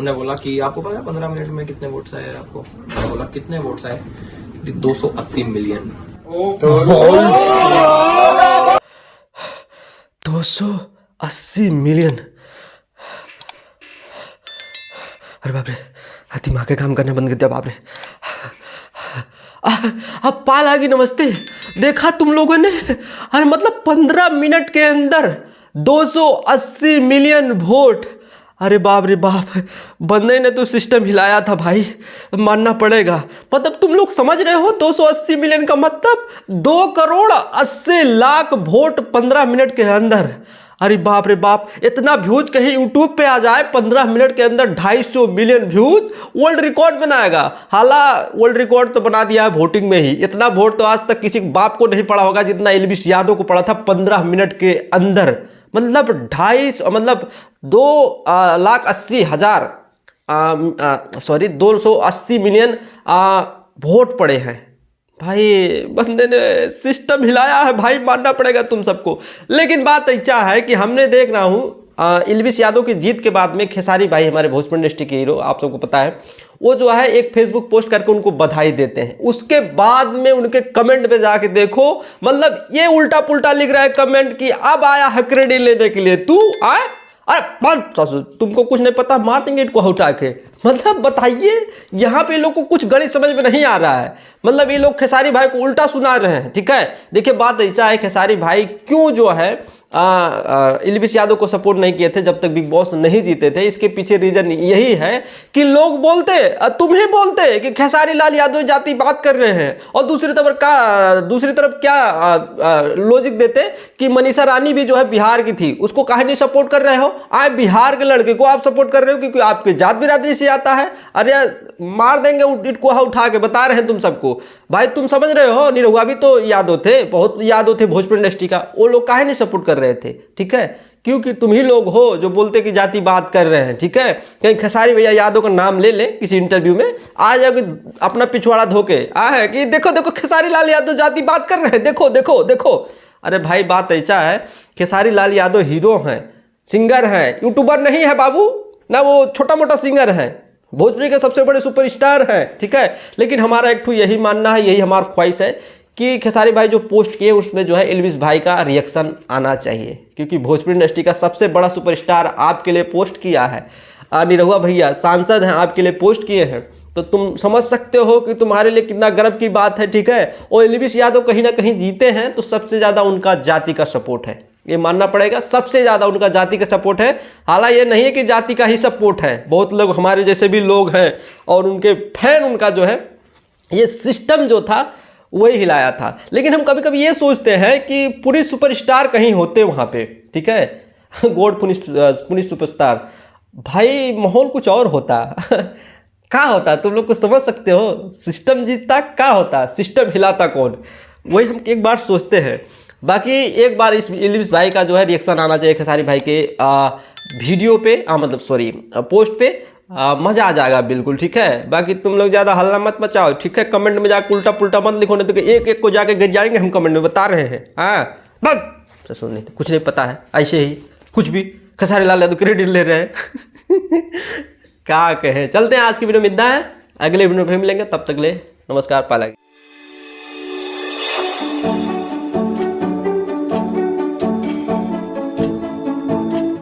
हमने बोला कि आपको पता है 15 मिनट में कितने वोट्स आए आपको? मैंने बोला कितने वोट्स आए? 280 मिलियन। 280 मिलियन। अरे बाप रे, दिमाग के काम करने बंद कर दिया। बाप रे, अब पाल आ गई। नमस्ते। देखा तुम लोगों ने? अरे मतलब 15 मिनट के अंदर 280 मिलियन वोट। अरे बाप रे बाप, बंदे ने तो सिस्टम हिलाया था भाई, मानना पड़ेगा। मतलब तुम लोग समझ रहे हो 280 मिलियन का मतलब 2 करोड़ 80 लाख वोट 15 मिनट के अंदर। अरे बाप रे बाप, इतना व्यूज कहीं यूट्यूब पे आ जाए 15 मिनट के अंदर 250 मिलियन व्यूज, वर्ल्ड रिकॉर्ड बनाएगा। हालांकि वर्ल्ड रिकॉर्ड तो बना दिया है वोटिंग में ही। इतना वोट तो आज तक किसी बाप को नहीं पड़ा होगा जितना एलवीस यादव को पड़ा था 15 मिनट के अंदर। मतलब 280 मिलियन वोट पड़े हैं भाई। बंदे ने सिस्टम हिलाया है भाई, मानना पड़ेगा तुम सबको। लेकिन बात ऐसा है कि हमने देख रहा हूँ एलवीस यादव की जीत के बाद में खेसारी भाई, हमारे भोजपुरी इंडस्ट्री के हीरो, आप सबको पता है, वो जो है एक फेसबुक पोस्ट करके उनको बधाई देते हैं। उसके बाद में उनके कमेंट पे जाके देखो, मतलब ये उल्टा पुल्टा लिख रहा है कमेंट कि अब आया है क्रेडिट लेने के लिए तू आए। अरे तुमको कुछ नहीं पता, मार देंगे इनको उठा के। मतलब बताइए, यहाँ पे लोग को कुछ गणित समझ में नहीं आ रहा है। मतलब ये लोग खेसारी भाई को उल्टा सुना रहे हैं। ठीक है, देखिए बात ऐसा है, खेसारी भाई क्यों जो है एलवीस यादव को सपोर्ट नहीं किए थे जब तक बिग बॉस नहीं जीते थे। इसके पीछे रीजन यही है कि लोग बोलते, तुम्हें बोलते कि खेसारी लाल यादव जाति बात कर रहे हैं, और दूसरी तरफ क्या लॉजिक देते कि मनीषा रानी भी जो है बिहार की थी, उसको काहे नहीं सपोर्ट कर रहे हो? आप बिहार के लड़के को आप सपोर्ट कर रहे हो क्योंकि आपके जात बिरादरी से आता है। अरे मार देंगे इनको उठा के, बता रहे हैं तुम सबको भाई। तुम समझ रहे हो, निरहुआ भी तो यादव थे, बहुत यादव थे भोजपुरी इंडस्ट्री का। वो लोग काहे नहीं सपोर्ट कर रहे थे? ठीक है, क्योंकि तुम ही लोग हो जो बोलते कि जाति बात कर रहे हैं। ठीक है, कहीं खेसारी भैया यादव का नाम ले लें किसी इंटरव्यू में, आ जाओगे अपना पिछवाड़ा धोके है कि देखो देखो खेसारी लाल यादव जाति बात कर रहे हैं, देखो देखो देखो। अरे भाई बात ऐसा है, खेसारी लाल यादव हीरो हैं, सिंगर हैं, यूट्यूबर नहीं है बाबू ना, वो छोटा मोटा सिंगर है, भोजपुरी के सबसे बड़े सुपरस्टार हैं। ठीक है, लेकिन हमारा एक यही मानना है, यही हमारा ख्वाहिश है कि खेसारी भाई जो पोस्ट किए उसमें जो है एलवीस भाई का रिएक्शन आना चाहिए, क्योंकि भोजपुरी इंडस्ट्री का सबसे बड़ा सुपरस्टार आपके लिए पोस्ट किया है। निरहुआ भैया सांसद हैं, आपके लिए पोस्ट किए हैं, तो तुम समझ सकते हो कि तुम्हारे लिए कितना गर्व की बात है। ठीक है, और एलवीस यादव कहीं ना कहीं जीते हैं तो सबसे ज़्यादा उनका जाति का सपोर्ट है, ये मानना पड़ेगा। सबसे ज़्यादा उनका जाति का सपोर्ट है। हालांकि ये नहीं है कि जाति का ही सपोर्ट है, बहुत लोग हमारे जैसे भी लोग हैं और उनके फैन, उनका जो है ये सिस्टम जो था वही हिलाया था। लेकिन हम कभी कभी ये सोचते हैं कि पूरे सुपरस्टार कहीं होते वहाँ पे। ठीक है, गॉड पुनिश सुपरस्टार, भाई माहौल कुछ और होता। क्या होता तुम लोग को समझ सकते हो? सिस्टम जीतता क्या होता, सिस्टम हिलाता कौन? वही हम एक बार सोचते हैं। बाकी एक बार इस एलवीस भाई का जो है रिएक्शन आना चाहिए खेसारी भाई के वीडियो पे, मतलब सॉरी पोस्ट पे, मज़ा आ जाएगा बिल्कुल। ठीक है, बाकी तुम लोग ज़्यादा हल्ला मत मचाओ। ठीक है, कमेंट में जाकर उल्टा पुल्टा मत लिखो, नहीं तो एक एक को जाके गिर जाएंगे हम कमेंट में, बता रहे हैं। हाँ बस सुन, नहीं तो कुछ नहीं पता है, ऐसे ही कुछ भी खेसारी लाल यादव क्रेडिट ले रहे हैं। क्या कहे, चलते हैं आज की वीडियो में इतना है, अगले वीडियो में फिर मिलेंगे, तब तक ले नमस्कार, पाला।